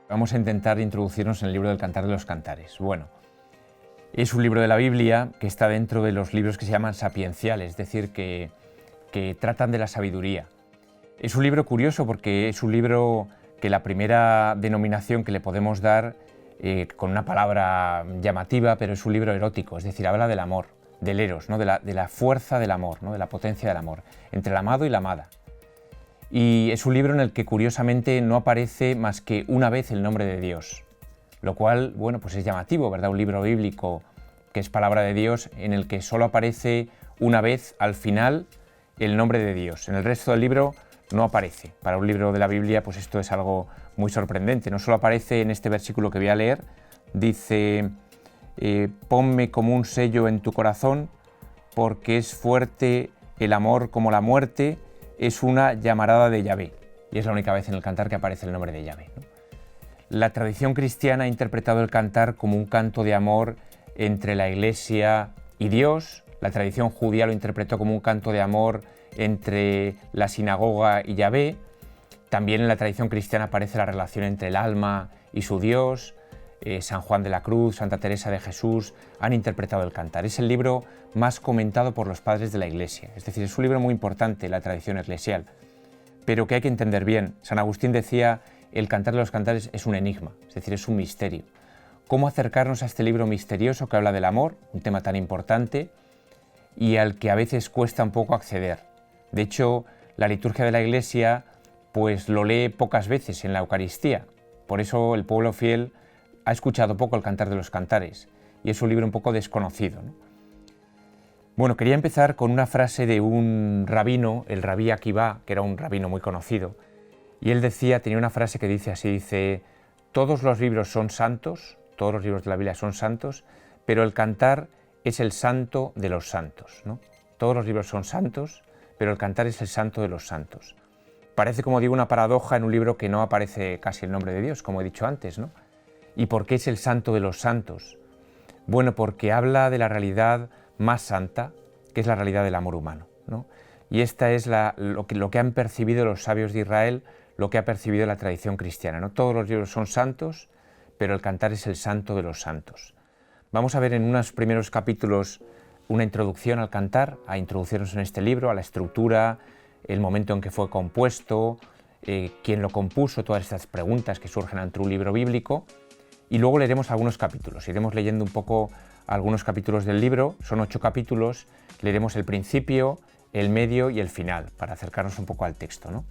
Vamos a intentar introducirnos en el libro del Cantar de los Cantares. Bueno, es un libro de la Biblia que está dentro de los libros que se llaman sapienciales, es decir, que tratan de la sabiduría. Es un libro curioso porque es un libro que la primera denominación que le podemos dar, con una palabra llamativa, pero es un libro erótico, es decir, habla del amor, del eros, ¿no? de la fuerza del amor, ¿no? De la potencia del amor, entre el amado y la amada. Y es un libro en el que curiosamente no aparece más que una vez el nombre de Dios, lo cual, bueno, pues es llamativo, ¿verdad? Un libro bíblico que es palabra de Dios en el que solo aparece una vez al final el nombre de Dios. En el resto del libro no aparece. Para un libro de la Biblia, pues esto es algo muy sorprendente. No solo aparece en este versículo que voy a leer, dice: ponme como un sello en tu corazón, porque es fuerte el amor como la muerte, es una llamarada de Yahvé. Y es la única vez en el cantar que aparece el nombre de Yahvé, ¿no? La tradición cristiana ha interpretado el cantar como un canto de amor entre la Iglesia y Dios. La tradición judía lo interpretó como un canto de amor entre la sinagoga y Yahvé. También en la tradición cristiana aparece la relación entre el alma y su Dios. San Juan de la Cruz, Santa Teresa de Jesús han interpretado el cantar. Es el libro más comentado por los padres de la Iglesia. Es decir, es un libro muy importante en la tradición eclesial, pero que hay que entender bien. San Agustín decía: el Cantar de los Cantares es un enigma, es decir, es un misterio. ¿Cómo acercarnos a este libro misterioso que habla del amor, un tema tan importante y al que a veces cuesta un poco acceder? De hecho, la liturgia de la Iglesia pues lo lee pocas veces en la Eucaristía. Por eso el pueblo fiel ha escuchado poco el Cantar de los Cantares y es un libro un poco desconocido, ¿no? Bueno, quería empezar con una frase de un rabino, el rabí Akivá, que era un rabino muy conocido, y él tenía una frase que dice así, dice: todos los libros son santos, todos los libros de la Biblia son santos, pero el cantar es el santo de los santos, ¿no? Todos los libros son santos, pero el cantar es el santo de los santos. Parece, como digo, una paradoja en un libro que no aparece casi el nombre de Dios, como he dicho antes, ¿no? ¿Y por qué es el santo de los santos? Bueno, porque habla de la realidad más santa, que es la realidad del amor humano, ¿no? Y esta es lo que han percibido los sabios de Israel, lo que ha percibido la tradición cristiana, ¿no? Todos los libros son santos, pero el cantar es el santo de los santos. Vamos a ver en unos primeros capítulos una introducción al cantar, a introducirnos en este libro, a la estructura, el momento en que fue compuesto, quién lo compuso, todas estas preguntas que surgen ante un libro bíblico. Y luego leeremos algunos capítulos, iremos leyendo un poco algunos capítulos del libro, son 8 capítulos, leeremos el principio, el medio y el final, para acercarnos un poco al texto, ¿no?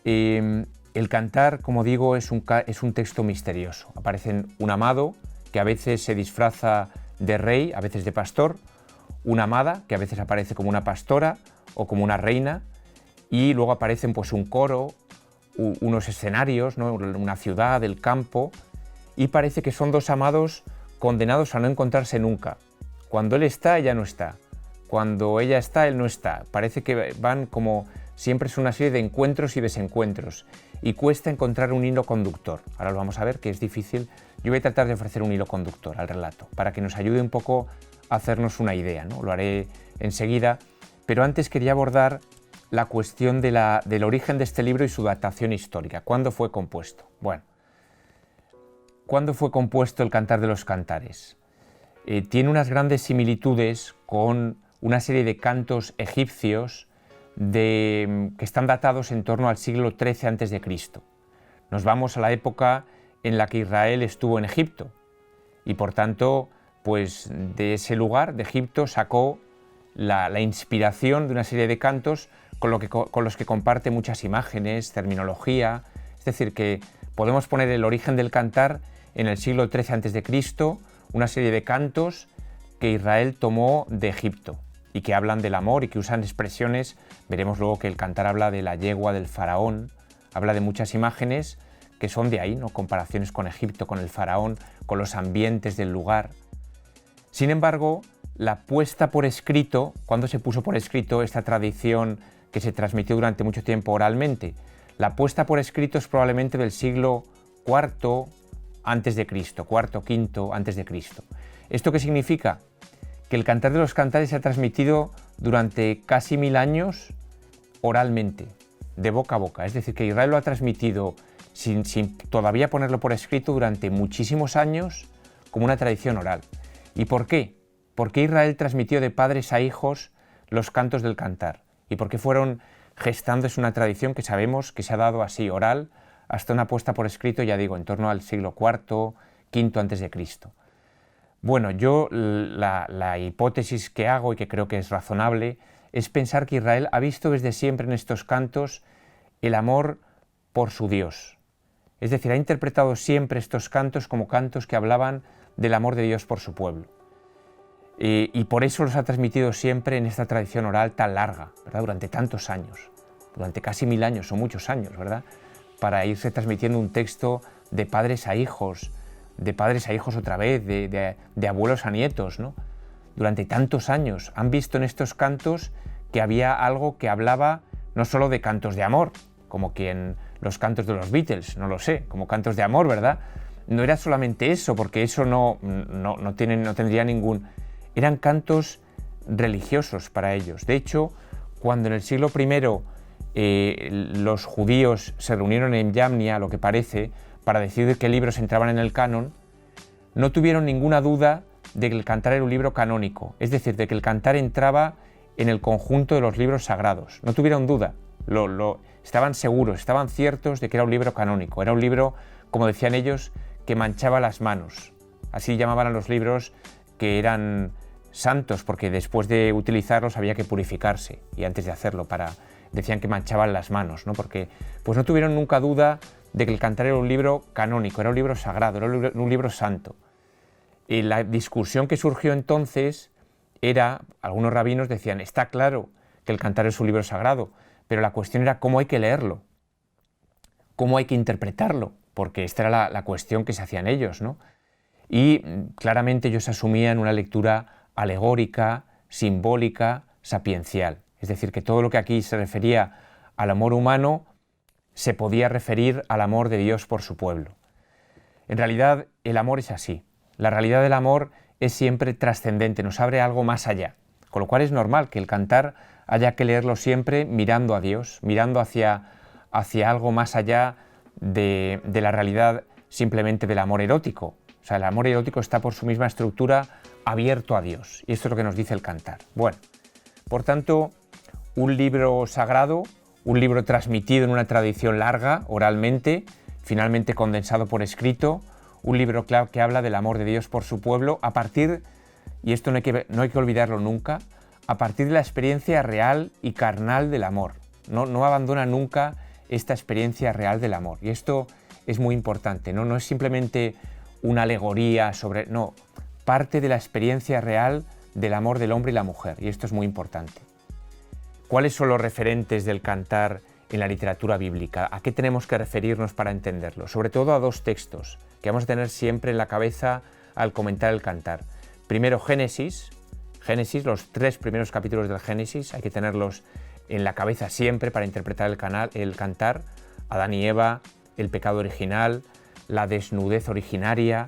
El cantar, como digo, es un texto misterioso. Aparece un amado, que a veces se disfraza de rey, a veces de pastor, una amada, que a veces aparece como una pastora o como una reina, y luego aparecen pues un coro, unos escenarios, ¿no? Una ciudad, el campo, y parece que son dos amados condenados a no encontrarse nunca. Cuando él está, ella no está. Cuando ella está, él no está. Parece que van como siempre, es una serie de encuentros y desencuentros y cuesta encontrar un hilo conductor. Ahora lo vamos a ver, que es difícil. Yo voy a tratar de ofrecer un hilo conductor al relato para que nos ayude un poco a hacernos una idea, ¿no? Lo haré enseguida, pero antes quería abordar la cuestión del origen de este libro y su datación histórica. ¿Cuándo fue compuesto? Bueno, ¿cuándo fue compuesto el Cantar de los Cantares? Tiene unas grandes similitudes con una serie de cantos egipcios que están datados en torno al siglo XIII a.C. Nos vamos a la época en la que Israel estuvo en Egipto y por tanto, pues de ese lugar, de Egipto, sacó la inspiración de una serie de cantos con los que comparte muchas imágenes, terminología. Es decir, que podemos poner el origen del cantar en el siglo XIII a.C., una serie de cantos que Israel tomó de Egipto y que hablan del amor y que usan expresiones. Veremos luego que el cantar habla de la yegua del faraón, habla de muchas imágenes que son de ahí, ¿no? Comparaciones con Egipto, con el faraón, con los ambientes del lugar. Sin embargo, la puesta por escrito, ¿cuándo se puso por escrito esta tradición que se transmitió durante mucho tiempo oralmente? La puesta por escrito es probablemente del siglo IV antes de Cristo, IV antes de Cristo. ¿Esto qué significa? Que el Cantar de los Cantares se ha transmitido durante casi 1000 años oralmente, de boca a boca. Es decir, que Israel lo ha transmitido sin todavía ponerlo por escrito durante muchísimos años como una tradición oral. ¿Y por qué? ¿Por qué Israel transmitió de padres a hijos los cantos del cantar? ¿Y por qué fueron gestándose una tradición que sabemos que se ha dado así, oral, hasta una puesta por escrito, ya digo, en torno al siglo IV, V antes de Cristo? Bueno, yo la hipótesis que hago y que creo que es razonable es pensar que Israel ha visto desde siempre en estos cantos el amor por su Dios. Es decir, ha interpretado siempre estos cantos como cantos que hablaban del amor de Dios por su pueblo. Y por eso los ha transmitido siempre en esta tradición oral tan larga, ¿verdad? Durante tantos años, durante casi 1000 años o muchos años, ¿verdad? Para irse transmitiendo un texto de padres a hijos otra vez, de abuelos a nietos, ¿no? Durante tantos años han visto en estos cantos que había algo que hablaba no solo de cantos de amor, como que en los cantos de los Beatles, no lo sé, como cantos de amor, ¿verdad? No era solamente eso, porque eso no tendría ningún... Eran cantos religiosos para ellos. De hecho, cuando en el siglo I los judíos se reunieron en Yamnia, lo que parece, para decidir qué libros entraban en el canon, no tuvieron ninguna duda de que el cantar era un libro canónico, es decir, de que el cantar entraba en el conjunto de los libros sagrados. No tuvieron duda, estaban seguros, estaban ciertos de que era un libro canónico. Era un libro, como decían ellos, que manchaba las manos. Así llamaban a los libros que eran santos, porque después de utilizarlos había que purificarse, y antes de hacerlo decían que manchaban las manos, ¿no? Porque pues no tuvieron nunca duda de que el cantar era un libro canónico, era un libro sagrado, era un libro santo. Y la discusión que surgió entonces era, algunos rabinos decían, está claro que el cantar es un libro sagrado, pero la cuestión era cómo hay que leerlo, cómo hay que interpretarlo, porque esta era la cuestión que se hacían ellos, ¿no? Y claramente ellos asumían una lectura alegórica, simbólica, sapiencial. Es decir, que todo lo que aquí se refería al amor humano se podía referir al amor de Dios por su pueblo. En realidad, el amor es así. La realidad del amor es siempre trascendente, nos abre algo más allá. Con lo cual es normal que el cantar haya que leerlo siempre mirando a Dios, mirando hacia algo más allá de la realidad simplemente del amor erótico. O sea, el amor erótico está por su misma estructura abierto a Dios. Y esto es lo que nos dice el cantar. Bueno, por tanto, un libro sagrado, un libro transmitido en una tradición larga, oralmente, finalmente condensado por escrito, un libro claro que habla del amor de Dios por su pueblo a partir, y esto no hay que olvidarlo nunca, a partir de la experiencia real y carnal del amor. No abandona nunca esta experiencia real del amor. Y esto es muy importante, no es simplemente una alegoría sobre... No, parte de la experiencia real del amor del hombre y la mujer, y esto es muy importante. ¿Cuáles son los referentes del cantar en la literatura bíblica? ¿A qué tenemos que referirnos para entenderlo? Sobre todo a dos textos que vamos a tener siempre en la cabeza al comentar el cantar. Primero Génesis, los 3 primeros capítulos del Génesis, hay que tenerlos en la cabeza siempre para interpretar el cantar. Adán y Eva, el pecado original, la desnudez originaria,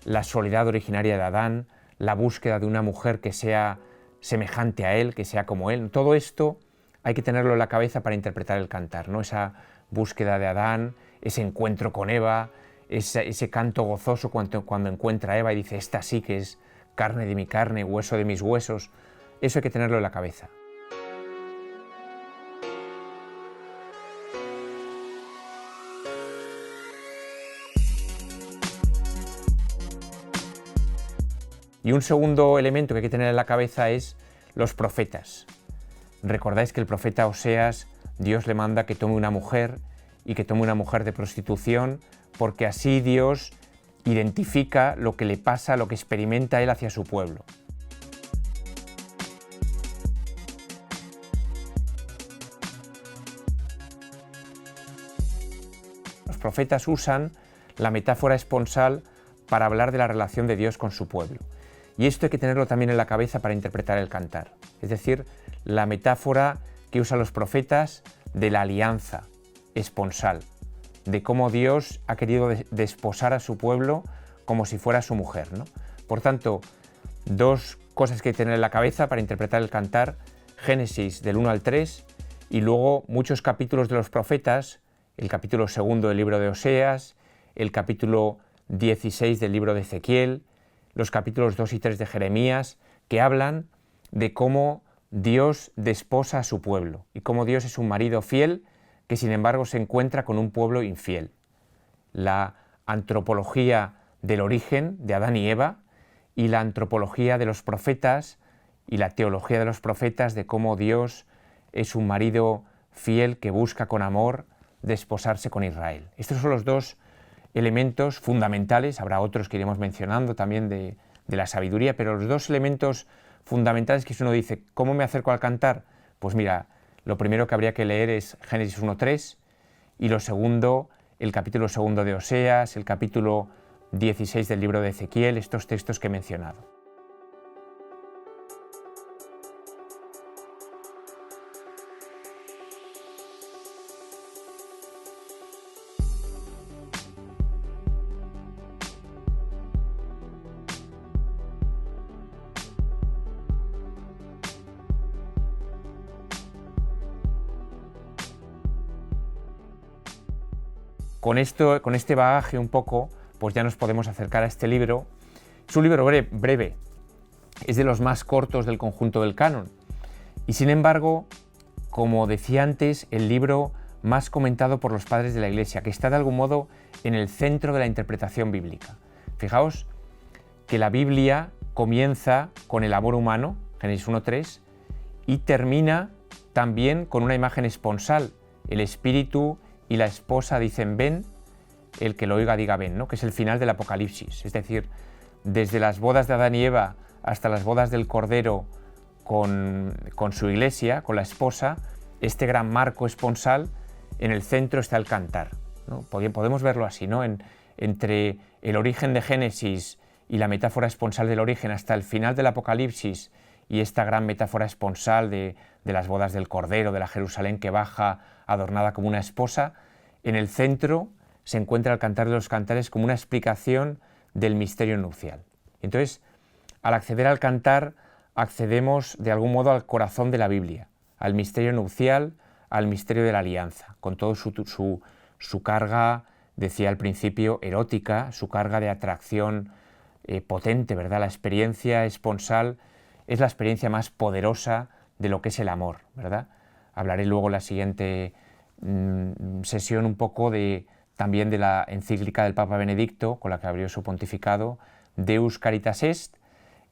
la soledad originaria de Adán, la búsqueda de una mujer que sea semejante a él, que sea como él. Todo esto hay que tenerlo en la cabeza para interpretar el cantar, ¿no? Esa búsqueda de Adán, ese encuentro con Eva, ese canto gozoso cuando encuentra a Eva y dice, esta sí que es carne de mi carne, hueso de mis huesos. Eso hay que tenerlo en la cabeza. Y un segundo elemento que hay que tener en la cabeza es los profetas. Recordáis que el profeta Oseas, Dios le manda que tome una mujer y que tome una mujer de prostitución, porque así Dios identifica lo que le pasa, lo que experimenta él hacia su pueblo. Los profetas usan la metáfora esponsal para hablar de la relación de Dios con su pueblo. Y esto hay que tenerlo también en la cabeza para interpretar el cantar. Es decir, la metáfora que usan los profetas de la alianza esponsal, de cómo Dios ha querido desposar a su pueblo como si fuera su mujer, ¿no? Por tanto, dos cosas que hay que tener en la cabeza para interpretar el cantar: Génesis del 1 al 3 y luego muchos capítulos de los profetas el capítulo 2 del libro de Oseas, el capítulo 16 del libro de Ezequiel, los capítulos 2 y 3 de Jeremías, que hablan de cómo Dios desposa a su pueblo y cómo Dios es un marido fiel que sin embargo se encuentra con un pueblo infiel. La antropología del origen de Adán y Eva y la antropología de los profetas y la teología de los profetas de cómo Dios es un marido fiel que busca con amor desposarse con Israel. Estos son los dos elementos fundamentales, habrá otros que iremos mencionando también de la sabiduría, pero los dos elementos fundamentales que si uno dice, ¿cómo me acerco al cantar? Pues mira, lo primero que habría que leer es Génesis 1:3 y lo segundo, el capítulo 2 de Oseas, el capítulo 16 del libro de Ezequiel, estos textos que he mencionado. Con este bagaje un poco, pues ya nos podemos acercar a este libro. Es un libro breve, es de los más cortos del conjunto del canon. Y sin embargo, como decía antes, el libro más comentado por los padres de la Iglesia, que está de algún modo en el centro de la interpretación bíblica. Fijaos que la Biblia comienza con el amor humano, Génesis 1:3, y termina también con una imagen esponsal. El espíritu y la esposa dicen ven, el que lo oiga diga ven, ¿no? Que es el final del Apocalipsis. Es decir, desde las bodas de Adán y Eva hasta las bodas del Cordero con su iglesia, con la esposa, este gran marco esponsal, en el centro está el cantar, ¿no? Podemos verlo así, ¿no? Entre el origen de Génesis y la metáfora esponsal del origen hasta el final del Apocalipsis y esta gran metáfora esponsal de las bodas del Cordero, de la Jerusalén que baja adornada como una esposa, en el centro se encuentra el Cantar de los Cantares como una explicación del misterio nupcial. Entonces, al acceder al cantar, accedemos de algún modo al corazón de la Biblia, al misterio nupcial, al misterio de la alianza, con todo su carga, decía al principio, erótica, su carga de atracción potente, ¿verdad? La experiencia esponsal es la experiencia más poderosa de lo que es el amor, ¿verdad? Hablaré luego en la siguiente sesión un poco también de la encíclica del Papa Benedicto, con la que abrió su pontificado, Deus Caritas Est,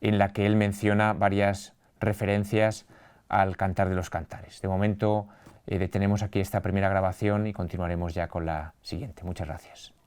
en la que él menciona varias referencias al Cantar de los Cantares. De momento detenemos aquí esta primera grabación y continuaremos ya con la siguiente. Muchas gracias.